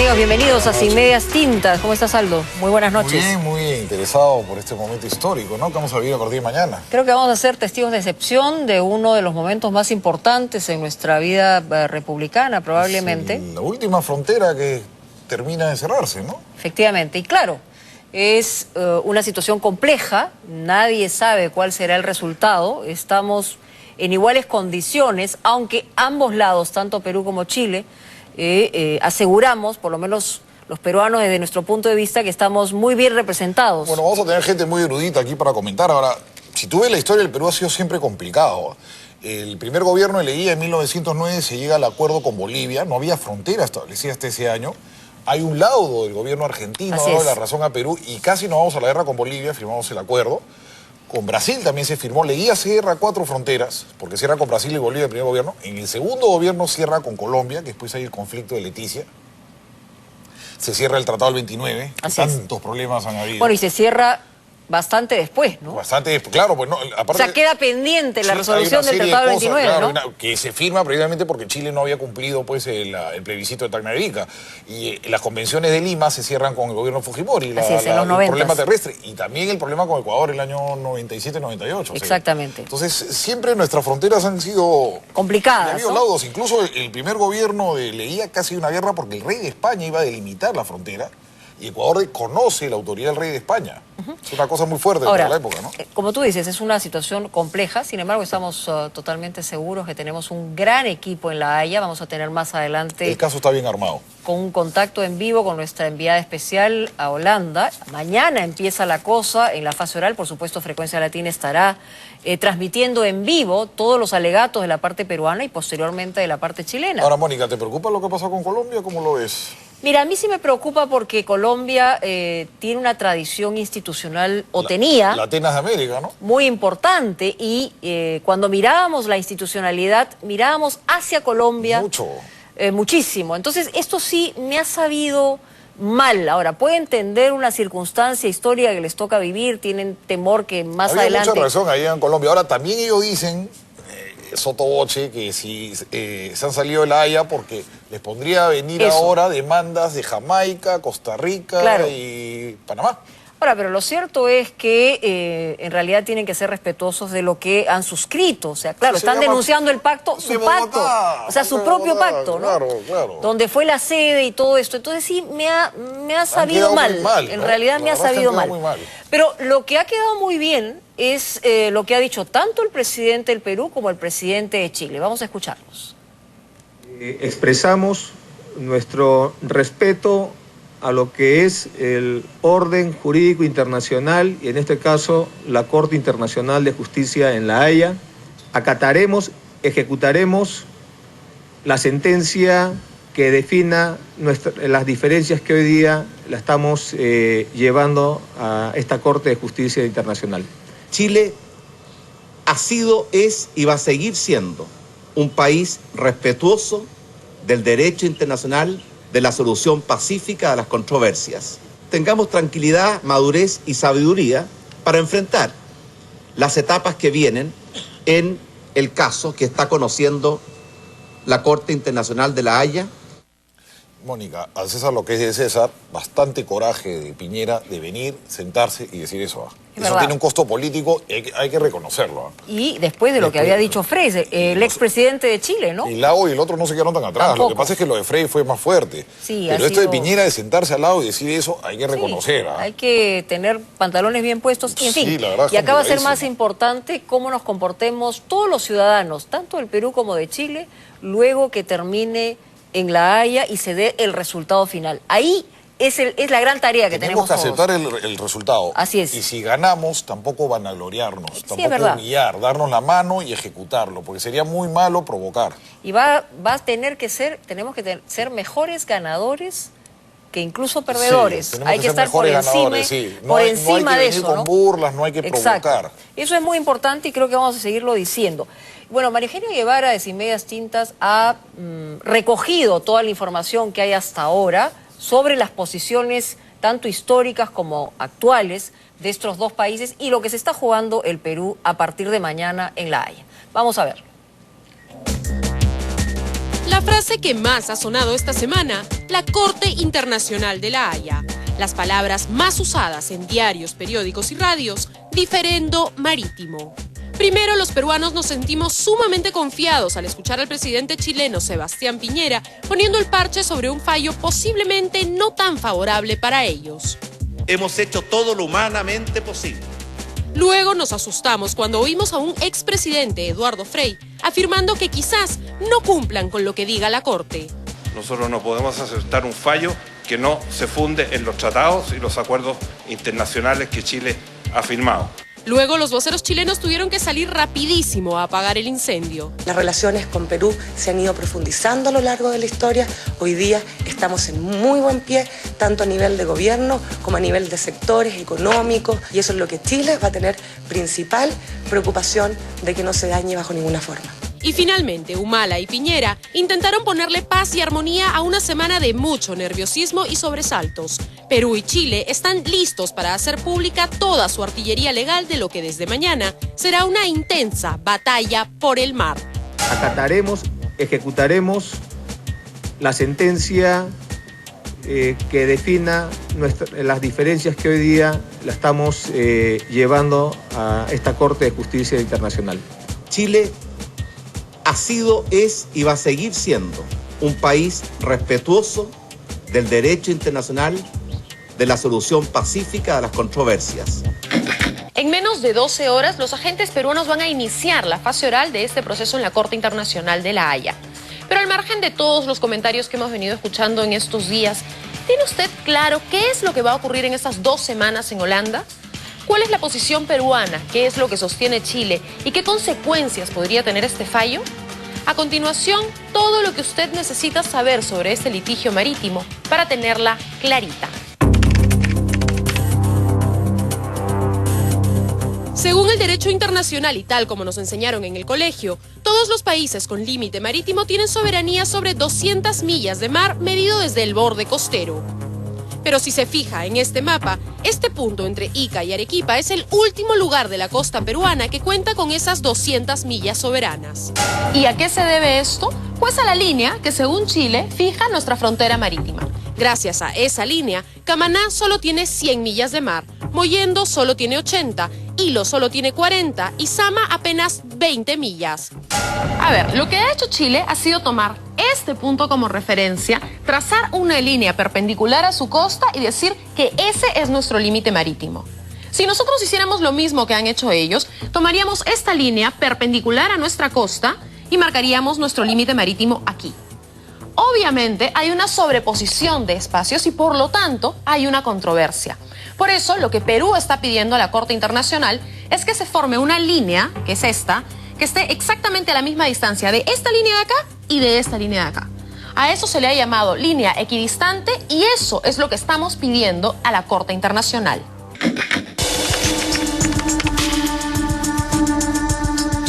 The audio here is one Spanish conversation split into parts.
amigos? Bienvenidos a Sin Medias Tintas. ¿Cómo estás, Aldo? Muy buenas noches. Muy interesado por este momento histórico, ¿no? Que vamos a vivir a partir de mañana. Creo que vamos a ser testigos de excepción de uno de los momentos más importantes en nuestra vida republicana, probablemente. Es la última frontera que termina de cerrarse, ¿no? Efectivamente. Y claro, es una situación compleja. Nadie sabe cuál será el resultado. Estamos en iguales condiciones, aunque ambos lados, tanto Perú como Chile, aseguramos, por lo menos los peruanos desde nuestro punto de vista, que estamos muy bien representados. Bueno, vamos a tener gente muy erudita aquí para comentar. Ahora, si tú ves la historia del Perú, ha sido siempre complicado. El primer gobierno de Leguía en 1909 se llega al acuerdo con Bolivia, no había frontera establecida hasta ese año. Hay un laudo del gobierno argentino, dado la razón a Perú, y casi nos vamos a la guerra con Bolivia, firmamos el acuerdo. Con Brasil también se firmó. Leguía cierra 4 fronteras, porque cierra con Brasil y Bolivia el primer gobierno. En el segundo gobierno cierra con Colombia, que después hay el conflicto de Leticia. Se cierra el Tratado del 29, tantos problemas han habido. Bueno, y se cierra bastante después, ¿no? Bastante, claro, pues no, aparte... O sea, queda pendiente la resolución del Tratado del 29, claro, ¿no? Que se firma precisamente porque Chile no había cumplido pues el plebiscito de Tacna de Arica. Y las convenciones de Lima se cierran con el gobierno Fujimori, en los 90. el problema terrestre. Y también el problema con Ecuador el año 97-98. Exactamente. Entonces, siempre nuestras fronteras han sido... complicadas, ha habido laudos. Incluso el primer gobierno de Leguía casi una guerra porque el rey de España iba a delimitar la frontera. Y Ecuador reconoce la autoridad del rey de España. Es una cosa muy fuerte para la época, ¿no? Como tú dices, es una situación compleja. Sin embargo, estamos totalmente seguros que tenemos un gran equipo en La Haya. Vamos a tener más adelante... El caso está bien armado. Con un contacto en vivo con nuestra enviada especial a Holanda. Mañana empieza la cosa en la fase oral. Por supuesto, Frecuencia Latina estará transmitiendo en vivo todos los alegatos de la parte peruana y posteriormente de la parte chilena. Ahora, Mónica, ¿te preocupa lo que pasó con Colombia? ¿Cómo lo ves? Mira, a mí sí me preocupa porque Colombia tiene una tradición institucional, tenía... La Atenas de América, ¿no? Muy importante, y cuando mirábamos la institucionalidad, mirábamos hacia Colombia... muchísimo. Entonces, esto sí me ha sabido mal. Ahora, puede entender una circunstancia histórica que les toca vivir, tienen temor que más adelante... Había mucha razón ahí en Colombia. Ahora, también ellos dicen... sotoboche, que si se han salido de La Haya porque les pondría a venir ahora demandas de Jamaica, Costa Rica y Panamá. Ahora, pero lo cierto es que en realidad tienen que ser respetuosos de lo que han suscrito. O sea, claro, están denunciando el pacto, su pacto, o sea, su propio pacto, ¿no? Claro. Donde fue la sede y todo esto. Entonces sí, me ha sabido mal. En realidad me ha sabido mal. Pero lo que ha quedado muy bien es lo que ha dicho tanto el presidente del Perú como el presidente de Chile. Vamos a escucharlos. Expresamos nuestro respeto a lo que es el orden jurídico internacional y en este caso la Corte Internacional de Justicia en La Haya. Acataremos, ejecutaremos la sentencia que defina las diferencias que hoy día la estamos llevando a esta Corte de Justicia Internacional. Chile ha sido, es y va a seguir siendo un país respetuoso del derecho internacional, de la solución pacífica a las controversias. Tengamos tranquilidad, madurez y sabiduría para enfrentar las etapas que vienen en el caso que está conociendo la Corte Internacional de La Haya. Mónica, al César lo que es de César, bastante coraje de Piñera de venir, sentarse y decir eso. Eso tiene un costo político, hay que reconocerlo. Y después de lo que había dicho Frey, el expresidente de Chile, ¿no? Y Lago y el otro no se quedaron tan atrás. Tampoco. Lo que pasa es que lo de Frey fue más fuerte. Sí, pero esto de Piñera de sentarse al lado y decir eso, hay que reconocer. Hay que tener pantalones bien puestos, en fin. La verdad, y acá va a ser más importante cómo nos comportemos todos los ciudadanos, tanto del Perú como de Chile, luego que termine en La Haya y se dé el resultado final. Ahí es la gran tarea que tenemos todos. Tenemos que aceptar el resultado. Así es. Y si ganamos, tampoco vanagloriarnos, tampoco humillar, darnos la mano y ejecutarlo, porque sería muy malo provocar. Y tenemos que ser mejores ganadores que incluso perdedores. Hay que estar por encima, no hay que de eso, con burlas, no hay que provocar. Eso es muy importante y creo que vamos a seguirlo diciendo. Bueno, María Eugenia Guevara de Sin Medias Tintas ha recogido toda la información que hay hasta ahora sobre las posiciones tanto históricas como actuales de estos dos países y lo que se está jugando el Perú a partir de mañana en La Haya. Vamos a ver. La frase que más ha sonado esta semana, la Corte Internacional de La Haya. Las palabras más usadas en diarios, periódicos y radios, diferendo marítimo. Primero, los peruanos nos sentimos sumamente confiados al escuchar al presidente chileno Sebastián Piñera poniendo el parche sobre un fallo posiblemente no tan favorable para ellos. Hemos hecho todo lo humanamente posible. Luego nos asustamos cuando oímos a un expresidente, Eduardo Frei, afirmando que quizás no cumplan con lo que diga la Corte. Nosotros no podemos aceptar un fallo que no se funde en los tratados y los acuerdos internacionales que Chile ha firmado. Luego los voceros chilenos tuvieron que salir rapidísimo a apagar el incendio. Las relaciones con Perú se han ido profundizando a lo largo de la historia. Hoy día estamos en muy buen pie, tanto a nivel de gobierno como a nivel de sectores económicos, y eso es lo que Chile va a tener principal preocupación de que no se dañe bajo ninguna forma. Y finalmente, Humala y Piñera intentaron ponerle paz y armonía a una semana de mucho nerviosismo y sobresaltos. Perú y Chile están listos para hacer pública toda su artillería legal de lo que desde mañana será una intensa batalla por el mar. Acataremos, ejecutaremos la sentencia que defina las diferencias que hoy día la estamos llevando a esta Corte de Justicia Internacional. Chile ha sido, es y va a seguir siendo un país respetuoso del derecho internacional, de la solución pacífica de las controversias. En menos de 12 horas, los agentes peruanos van a iniciar la fase oral de este proceso en la Corte Internacional de La Haya. Pero al margen de todos los comentarios que hemos venido escuchando en estos días, ¿tiene usted claro qué es lo que va a ocurrir en estas 2 semanas en Holanda? ¿Cuál es la posición peruana? ¿Qué es lo que sostiene Chile? ¿Y qué consecuencias podría tener este fallo? A continuación, todo lo que usted necesita saber sobre este litigio marítimo para tenerla clarita. Según el derecho internacional y tal como nos enseñaron en el colegio, todos los países con límite marítimo tienen soberanía sobre 200 millas de mar medido desde el borde costero. Pero si se fija en este mapa, este punto entre Ica y Arequipa es el último lugar de la costa peruana que cuenta con esas 200 millas soberanas. ¿Y a qué se debe esto? Pues a la línea que, según Chile, fija nuestra frontera marítima. Gracias a esa línea, Camaná solo tiene 100 millas de mar, Mollendo solo tiene 80, Hilo solo tiene 40 y Sama apenas 20 millas. A ver, lo que ha hecho Chile ha sido tomar este punto como referencia, trazar una línea perpendicular a su costa y decir que ese es nuestro límite marítimo. Si nosotros hiciéramos lo mismo que han hecho ellos, tomaríamos esta línea perpendicular a nuestra costa y marcaríamos nuestro límite marítimo aquí. Obviamente hay una sobreposición de espacios y por lo tanto hay una controversia. Por eso lo que Perú está pidiendo a la Corte Internacional es que se forme una línea, que es esta, que esté exactamente a la misma distancia de esta línea de acá y de esta línea de acá. A eso se le ha llamado línea equidistante y eso es lo que estamos pidiendo a la Corte Internacional.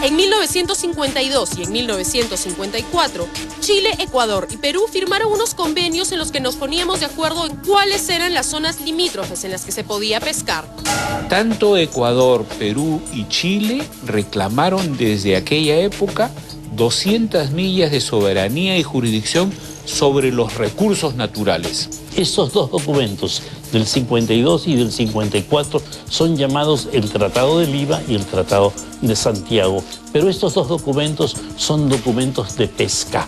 En 1952 y en 1954, Chile, Ecuador y Perú firmaron unos convenios en los que nos poníamos de acuerdo en cuáles eran las zonas limítrofes en las que se podía pescar. Tanto Ecuador, Perú y Chile reclamaron desde aquella época 200 millas de soberanía y jurisdicción sobre los recursos naturales. Estos dos documentos, del 52 y del 54, son llamados el Tratado de Lima y el Tratado de Santiago. Pero estos dos documentos son documentos de pesca,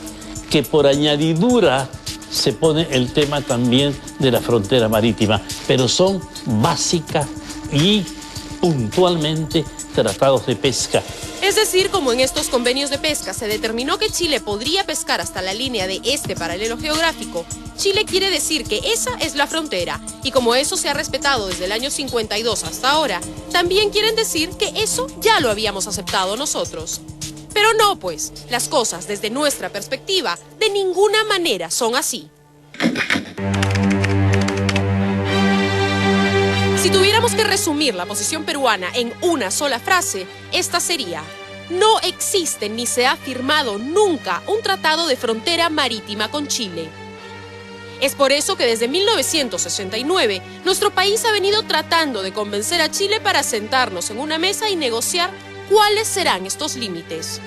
que por añadidura se pone el tema también de la frontera marítima, pero son básica y puntualmente tratados de pesca. Es decir, como en estos convenios de pesca se determinó que Chile podría pescar hasta la línea de este paralelo geográfico, Chile quiere decir que esa es la frontera, y como eso se ha respetado desde el año 52 hasta ahora, también quieren decir que eso ya lo habíamos aceptado nosotros. Pero no, pues, las cosas desde nuestra perspectiva de ninguna manera son así. Si tuviéramos que resumir la posición peruana en una sola frase, esta sería: no existe ni se ha firmado nunca un tratado de frontera marítima con Chile. Es por eso que desde 1969 nuestro país ha venido tratando de convencer a Chile para sentarnos en una mesa y negociar cuáles serán estos límites.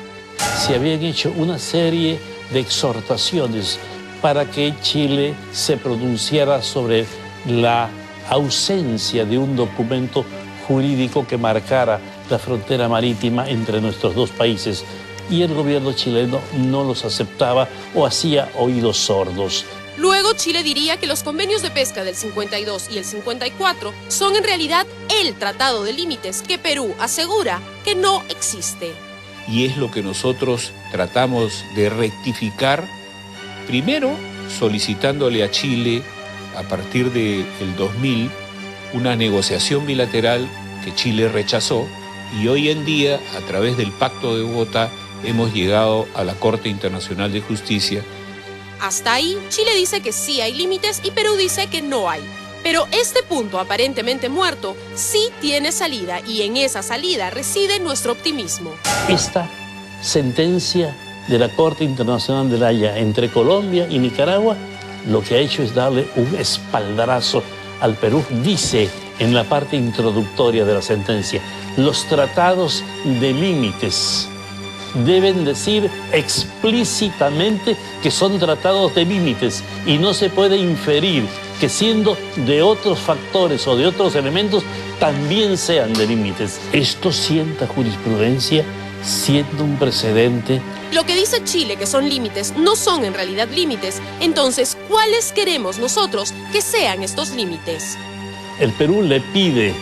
se habían hecho una serie de exhortaciones para que Chile se pronunciara sobre la ausencia de un documento jurídico que marcara la frontera marítima entre nuestros dos países, y el gobierno chileno no los aceptaba o hacía oídos sordos. Luego Chile diría que los convenios de pesca del 52 y el 54 son en realidad el tratado de límites que Perú asegura que no existe. Y es lo que nosotros tratamos de rectificar, primero solicitándole a Chile, a partir del 2000, una negociación bilateral que Chile rechazó, y hoy en día, a través del Pacto de Bogotá, hemos llegado a la Corte Internacional de Justicia. Hasta ahí, Chile dice que sí hay límites y Perú dice que no hay. Pero este punto aparentemente muerto sí tiene salida, y en esa salida reside nuestro optimismo. Esta sentencia de la Corte Internacional de La Haya entre Colombia y Nicaragua lo que ha hecho es darle un espaldarazo al Perú. Dice en la parte introductoria de la sentencia: los tratados de límites deben decir explícitamente que son tratados de límites, y no se puede inferir que siendo de otros factores o de otros elementos también sean de límites. Esto sienta jurisprudencia, siendo un precedente. Lo que dice Chile que son límites no son en realidad límites. Entonces, ¿cuáles queremos nosotros que sean estos límites? El Perú le pide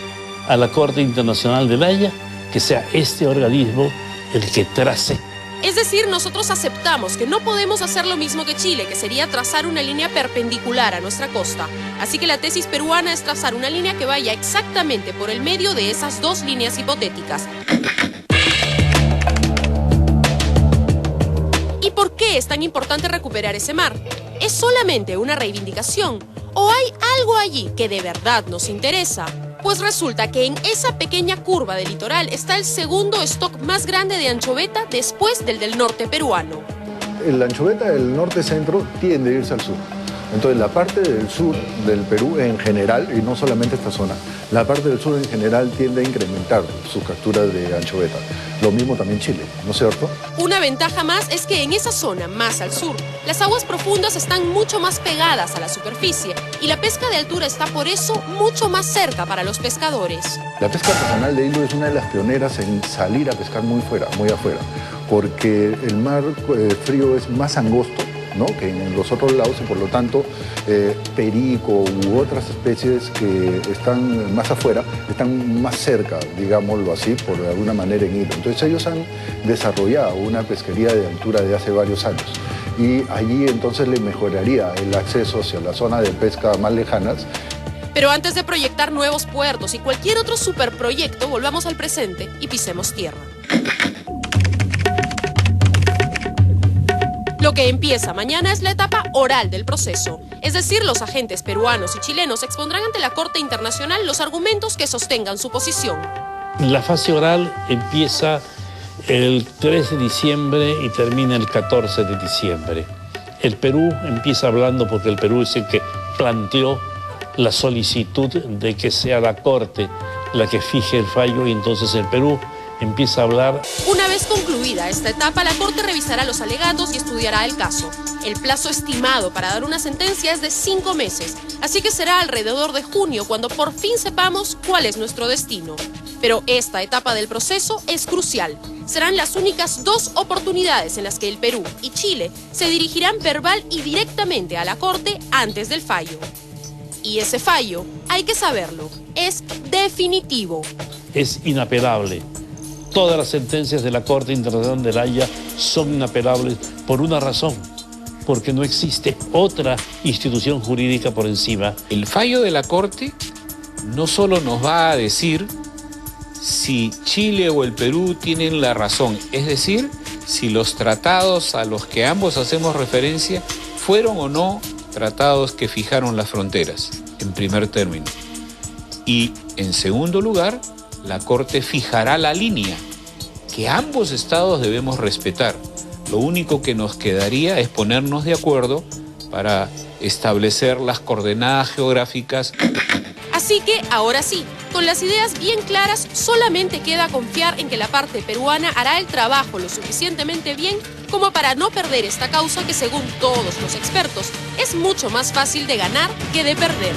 a la Corte Internacional de La Haya que sea este organismo el que trace. Es decir, nosotros aceptamos que no podemos hacer lo mismo que Chile, que sería trazar una línea perpendicular a nuestra costa. Así que la tesis peruana es trazar una línea que vaya exactamente por el medio de esas dos líneas hipotéticas. ¿Y por qué es tan importante recuperar ese mar? ¿Es solamente una reivindicación? ¿O hay algo allí que de verdad nos interesa? Pues resulta que en esa pequeña curva del litoral está el segundo stock más grande de anchoveta después del norte peruano. La anchoveta del norte-centro tiende a irse al sur. Entonces la parte del sur del Perú en general, y no solamente esta zona, la parte del sur en general tiende a incrementar sus capturas de anchoveta. Lo mismo también Chile, ¿no es cierto? Una ventaja más es que en esa zona, más al sur, las aguas profundas están mucho más pegadas a la superficie y la pesca de altura está por eso mucho más cerca para los pescadores. La pesca artesanal de hilo es una de las pioneras en salir a pescar muy afuera, porque el mar frío es más angosto, ¿no?, que en los otros lados, y por lo tanto perico u otras especies que están más afuera están más cerca, digámoslo así, por alguna manera en hilo. Entonces ellos han desarrollado una pesquería de altura de hace varios años, y allí entonces le mejoraría el acceso hacia la zona de pesca más lejanas. Pero antes de proyectar nuevos puertos y cualquier otro superproyecto, volvamos al presente y pisemos tierra. Lo que empieza mañana es la etapa oral del proceso. Es decir, los agentes peruanos y chilenos expondrán ante la Corte Internacional los argumentos que sostengan su posición. La fase oral empieza el 3 de diciembre y termina el 14 de diciembre. El Perú empieza hablando porque el Perú es el que planteó la solicitud de que sea la Corte la que fije el fallo, y entonces el Perú empieza a hablar. Una vez concluida esta etapa, la Corte revisará los alegatos y estudiará el caso. El plazo estimado para dar una sentencia es de 5 meses, así que será alrededor de junio cuando por fin sepamos cuál es nuestro destino. Pero esta etapa del proceso es crucial. Serán las únicas 2 oportunidades en las que el Perú y Chile se dirigirán verbal y directamente a la Corte antes del fallo. Y ese fallo, hay que saberlo, es definitivo. Es inapelable. Todas las sentencias de la Corte Internacional de La Haya son inapelables por una razón: porque no existe otra institución jurídica por encima. El fallo de la Corte no solo nos va a decir si Chile o el Perú tienen la razón, es decir, si los tratados a los que ambos hacemos referencia fueron o no tratados que fijaron las fronteras, en primer término. Y, en segundo lugar, la Corte fijará la línea que ambos estados debemos respetar. Lo único que nos quedaría es ponernos de acuerdo para establecer las coordenadas geográficas. Así que, ahora sí, con las ideas bien claras, solamente queda confiar en que la parte peruana hará el trabajo lo suficientemente bien como para no perder esta causa que, según todos los expertos, es mucho más fácil de ganar que de perder.